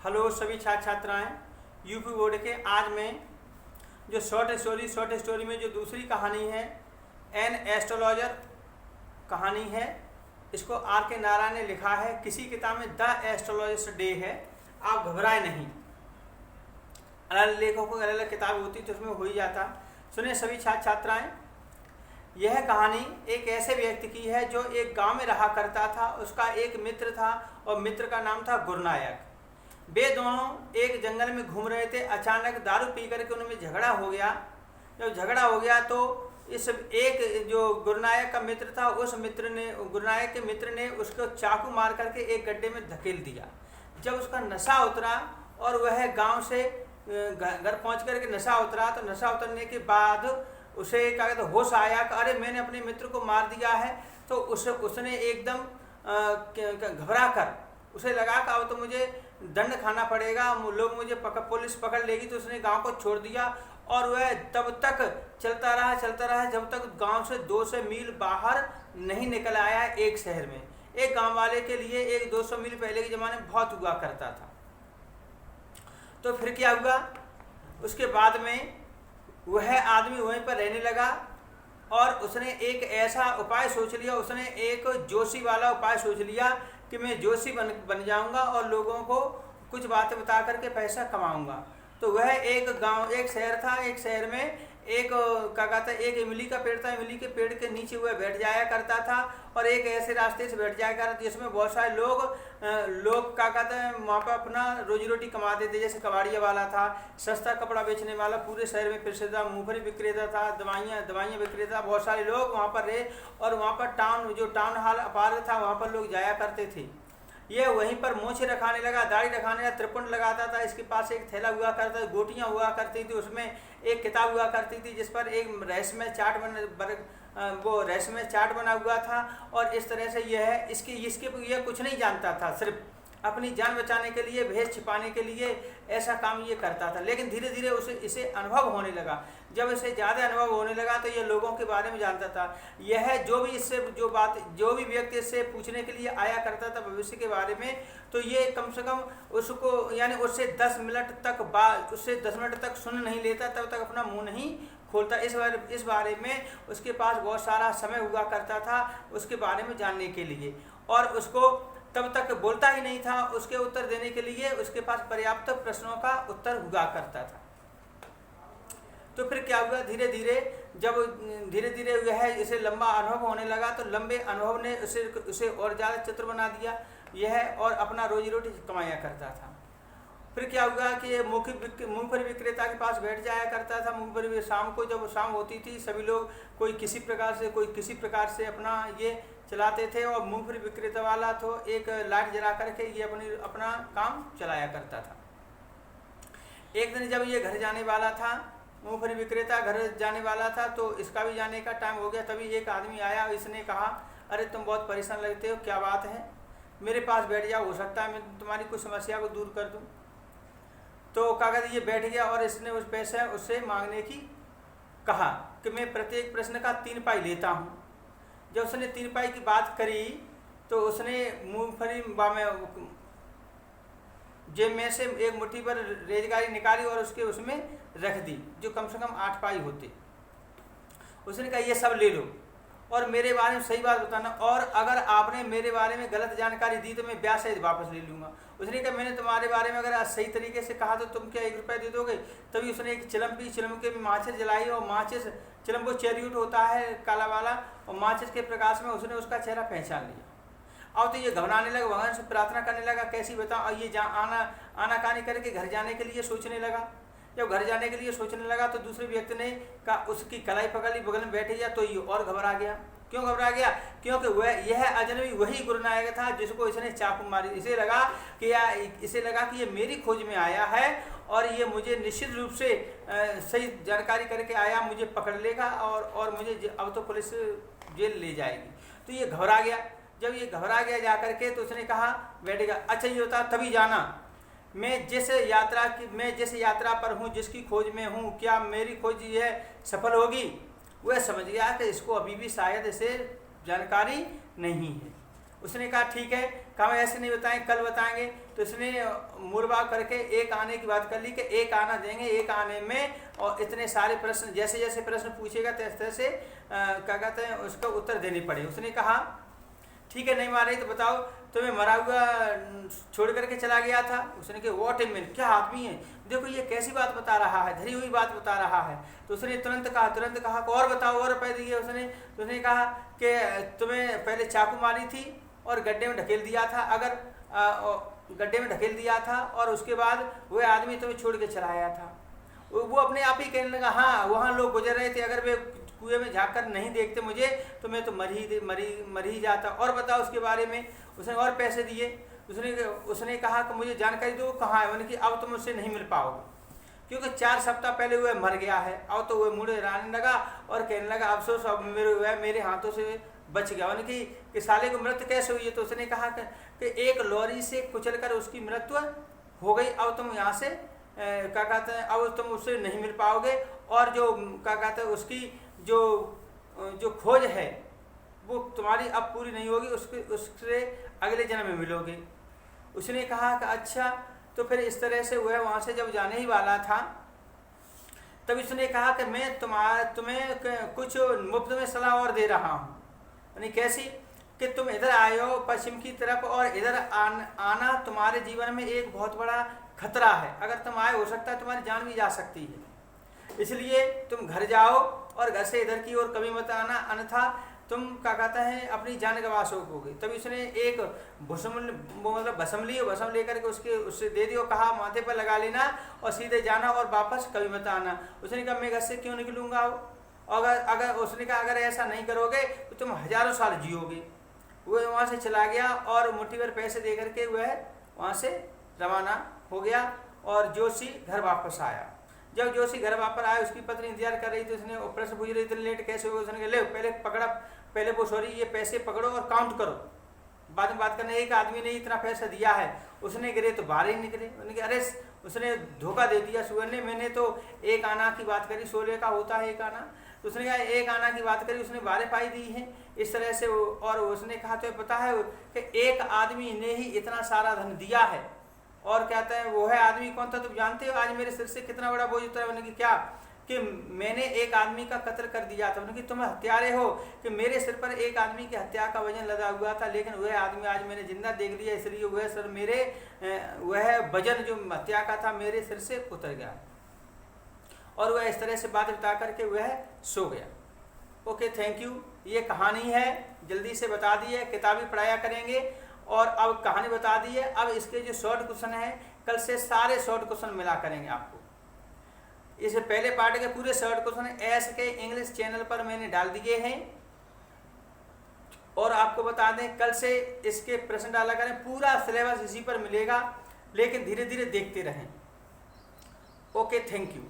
Hello सभी छात्र छात्राएं, यूपी बोर्ड के आज मैं जो शॉर्ट स्टोरी में जो दूसरी कहानी है एन एस्ट्रोलॉजर कहानी है, इसको आर के नारायण ने लिखा है। किसी किताब में द एस्ट्रोलॉजर्स डे है, आप घबराए नहीं। अलग अलग लेखकों की अलग अलग किताब होती तो उसमें हो ही जाता। सुने सभी छात्र छात्राएं, यह कहानी एक ऐसे व्यक्ति की है जो एक गांव में रहा करता था। उसका एक मित्र था और मित्र का नाम था गुरनायक। वे दोनों एक जंगल में घूम रहे थे। अचानक दारू पी करके उनमें झगड़ा हो गया। जब झगड़ा हो गया तो इस एक जो गुरनायक का मित्र था, उस गुरनायक के मित्र ने उसको चाकू मार करके एक गड्ढे में धकेल दिया। जब उसका नशा उतरा और वह गांव से घर पहुंच करके नशा उतरा, तो नशा उतरने के बाद उसे क्या कहते होश आया कि अरे मैंने अपने मित्र को मार दिया है। तो उसने एकदम घबरा कर उसे लगा कि अब तो मुझे दंड खाना पड़ेगा, लोग मुझे पुलिस पकड़ लेगी। तो उसने गांव को छोड़ दिया और वह तब तक चलता रहा जब तक गांव से 200 मील बाहर नहीं निकल आया एक शहर में। एक गांव वाले के लिए एक 200 मील पहले के ज़माने में बहुत हुआ करता था। तो फिर क्या हुआ, उसके बाद में वह आदमी वहीं पर रहने लगा और उसने एक ऐसा उपाय सोच लिया। उसने एक जोशी वाला उपाय सोच लिया कि मैं जोशी बन जाऊंगा और लोगों को कुछ बातें बता करके पैसा कमाऊंगा। तो वह एक शहर था। एक शहर में एक क्या कहता है, एक इमली का पेड़ था। इमली के पेड़ के नीचे वह बैठ जाया करता था और एक ऐसे रास्ते से बैठ जाया करता जिसमें बहुत सारे लोग क्या कहते हैं वहाँ पर अपना रोजी रोटी कमाते थे। जैसे कबाड़िया वाला था, सस्ता कपड़ा बेचने वाला, पूरे शहर में प्रसिद्ध था, मूंगफली विक्रेता था, दवाइयाँ विक्रेता, बहुत सारे लोग वहाँ पर रहे। और वहाँ पर टाउन हॉल अपार्ट था, वहाँ पर लोग जाया करते थे। ये वहीं पर मूछें रखाने लगा, दाढ़ी रखाने लगा, त्रिपुंड लगाता था। इसके पास एक थैला हुआ करता था, गोटियाँ हुआ करती थी, उसमें एक किताब हुआ करती थी जिस पर एक रहस्यमय चार्ट बना हुआ था। और इस तरह से यह कुछ नहीं जानता था, सिर्फ अपनी जान बचाने के लिए, भेष छिपाने के लिए ऐसा काम ये करता था। लेकिन धीरे धीरे इसे अनुभव होने लगा। जब इसे ज़्यादा अनुभव होने लगा तो ये लोगों के बारे में जानता था। यह जो भी व्यक्ति इससे पूछने के लिए आया करता था भविष्य के बारे में, तो ये कम से कम उसको यानी उससे 10 मिनट तक सुन नहीं लेता, तब तक अपना मुंह नहीं खोलता। इस बारे में उसके पास बहुत सारा समय हुआ करता था उसके बारे में जानने के लिए, और उसको तब तक बोलता ही नहीं था। उसके उत्तर देने के लिए उसके पास पर्याप्त प्रश्नों का उत्तर हुआ करता था। तो फिर क्या हुआ, धीरे धीरे वह इसे लंबा अनुभव होने लगा। तो लंबे अनुभव ने उसे और ज़्यादा चतुर बना दिया यह, और अपना रोजी रोटी कमाया करता था। फिर क्या हुआ कि ये मूंगफली विक्रेता के पास बैठ जाया करता था। मूंगफली शाम को जब शाम होती थी, सभी लोग कोई किसी प्रकार से अपना ये चलाते थे। और मूंगफली विक्रेता वाला तो एक लाइट जला करके ये अपना काम चलाया करता था। एक दिन जब ये घर जाने वाला था, मूंगफली विक्रेता घर जाने वाला था, तो इसका भी जाने का टाइम हो गया। तभी एक आदमी आया, इसने कहा अरे तुम बहुत परेशान लगते हो, क्या बात है, मेरे पास बैठ जाओ, हो सकता है मैं तुम्हारी कुछ समस्या को दूर कर दूं। तो क्या कहते ये बैठ गया और इसने उस पैसे उससे मांगने की कहा कि मैं प्रत्येक प्रश्न का 3 पाई लेता हूँ। जब उसने 3 पाई की बात करी तो उसने मूंगफली जेब में से एक मुट्ठी पर रेजगारी निकाली और उसमें रख दी, जो कम से कम 8 पाई होते। उसने कहा ये सब ले लो और मेरे बारे में सही बात बताना, और अगर आपने मेरे बारे में गलत जानकारी दी तो मैं ब्याज सहित वापस ले लूँगा। उसने कहा मैंने तुम्हारे बारे में अगर सही तरीके से कहा तो तुम क्या 1 रुपया दे दोगे। तभी उसने एक चिलम पी, चिलम के माचिस जलाई, और चिलम को चेरियूट होता है काला वाला, और माचिस के प्रकाश में उसने उसका चेहरा पहचान लिया। अब तो ये घबराने लगा, भगवान से प्रार्थना करने लगा कैसी बताऊँ। और ये आनाकानी करके घर जाने के लिए सोचने लगा। जब घर जाने के लिए सोचने लगा तो दूसरे व्यक्ति ने कहा, उसकी कलाई पकड़ ली, बगल में बैठ गया। तो ये और घबरा गया। क्यों घबरा गया? क्योंकि यह अजनबी वही गुरनायक था जिसको इसने चाकू मारी। इसे लगा कि ये मेरी खोज में आया है और ये मुझे निश्चित रूप से सही जानकारी करके आया, मुझे पकड़ लेगा और मुझे अब तो पुलिस जेल ले जाएगी। तो ये घबरा गया। जब ये घबरा गया जा करके तो उसने कहा बैठेगा, अच्छा ये होता तभी जाना, मैं जिस यात्रा पर हूँ, जिसकी खोज में हूँ, क्या मेरी खोज यह सफल होगी। वह समझ गया कि इसको अभी भी शायद इसे जानकारी नहीं है। उसने कहा ठीक है, कहा मैं ऐसे नहीं बताएंगे, कल बताएंगे। तो उसने मूलभाव करके एक आने की बात कर ली कि एक आना देंगे, एक आने में और इतने सारे प्रश्न, जैसे जैसे प्रश्न पूछेगा तैसे तैसे क्या कहते हैं उसका उत्तर देने पड़े। उसने कहा ठीक है, नहीं मारे तो बताओ तुम्हें मरा हुआ छोड़ करके चला गया था। उसने कहा व्हाट ए मैन, क्या आदमी है, देखो ये कैसी बात बता रहा है, धरी हुई बात बता रहा है। तो उसने तुरंत कहा और बताओ और रुपए दिए। उसने कहा कि तुम्हें पहले चाकू मारी थी और गड्ढे में ढकेल दिया था, गड्ढे में ढकेल दिया था और उसके बाद वह आदमी तुम्हें छोड़ के चला आया था। वो अपने आप ही कहने लगा हाँ वहाँ लोग गुजर रहे थे, अगर वे कुएं में झाँक कर नहीं देखते मुझे तो मैं तो मर ही जाता। और बताओ उसके बारे में। उसने और पैसे दिए। उसने कहा कि मुझे जानकारी दो कहाँ है। मैंने कि अब तुम मुझसे नहीं मिल पाओगे, क्योंकि 4 सप्ताह पहले वह मर गया है। अब तो वह मुड़े रहने लगा और कहने लगा अफसोस अब मेरे हाथों से बच गया। मैंने कि साले को मृत्यु कैसे हुई है। तो उसने कहा कि एक लॉरी से कुचल कर उसकी मृत्यु हो गई। अब तुम यहाँ से क्या कहते हैं, अब तुम उससे नहीं मिल पाओगे और जो क्या कहते हैं उसकी जो खोज है वो तुम्हारी अब पूरी नहीं होगी, उससे अगले जन्म में मिलोगे। उसने कहा कि अच्छा। तो फिर इस तरह से वह वहाँ से जब जाने ही वाला था तब उसने कहा कि मैं तुम्हें कुछ मुफ्त में सलाह और दे रहा हूँ। यानी कैसी कि तुम इधर आए हो पश्चिम की तरफ और इधर आना तुम्हारे जीवन में एक बहुत बड़ा खतरा है। अगर तुम आए हो सकता है तुम्हारी जान भी जा सकती है, इसलिए तुम घर जाओ और घर से इधर की ओर कभी मत आना, अन्यथा तुम क्या कहता है अपनी जान गंवा सकोगे। तभी उसने एक भस्म लेकर के उससे दे दिया, कहा माथे पर लगा लेना और सीधे जाना और वापस कभी मत आना। उसने कहा मैं घर से क्यों निकलूंगा। अगर उसने कहा अगर ऐसा नहीं करोगे तो तुम हजारों साल जियोगे। वह वहाँ से चला गया और मुट्ठी भर पैसे दे करके वह वहाँ से रवाना हो गया और जोशी घर वापस आया। जब जोशी घर वापस आया उसकी पत्नी इंतजार कर रही थी। उसने प्रश्न पूछ रही, इतने लेट कैसे हो गए। उसने कहा ले पहले वो सॉरी ये पैसे पकड़ो और काउंट करो, बाद में बात करने। एक आदमी ने इतना पैसा दिया है। उसने गिरे तो 12 ही निकले। उन्होंने कहा अरे उसने धोखा दे दिया सुअर ने, मैंने तो एक आना की बात करी, 16 का होता है एक आना। तो उसने कहा एक आना की बात करी, उसने 12 पाई दी है इस तरह से। और उसने कहा तो पता है कि एक आदमी ने ही इतना सारा धन दिया है। और कहता है वो है आदमी कौन था तुम जानते हो, आज मेरे सिर से कितना बड़ा बोझ उतरा है। उन्होंने कि क्या कि मैंने एक आदमी का कत्ल कर दिया था। उन्होंने कि तुम हत्यारे हो कि मेरे सिर पर एक आदमी की हत्या का वजन लदा हुआ था, लेकिन वह आदमी आज मैंने जिंदा देख लिया, इसलिए वह सर मेरे वह वजन जो हत्या का था मेरे सिर से उतर गया। और वह इस तरह से बात बता करके वह सो गया। Okay, thank you. ये कहानी है, जल्दी से बता दी है, किताबी पढ़ाया करेंगे। और अब कहानी बता दी है। अब इसके जो शॉर्ट क्वेश्चन है कल से सारे शॉर्ट क्वेश्चन मिला करेंगे आपको। इस पहले पार्ट के पूरे शॉर्ट क्वेश्चन एस के इंग्लिश चैनल पर मैंने डाल दिए हैं। और आपको बता दें कल से इसके प्रश्न डाला करें, पूरा सिलेबस इसी पर मिलेगा, लेकिन धीरे धीरे देखते रहें। Okay, thank you.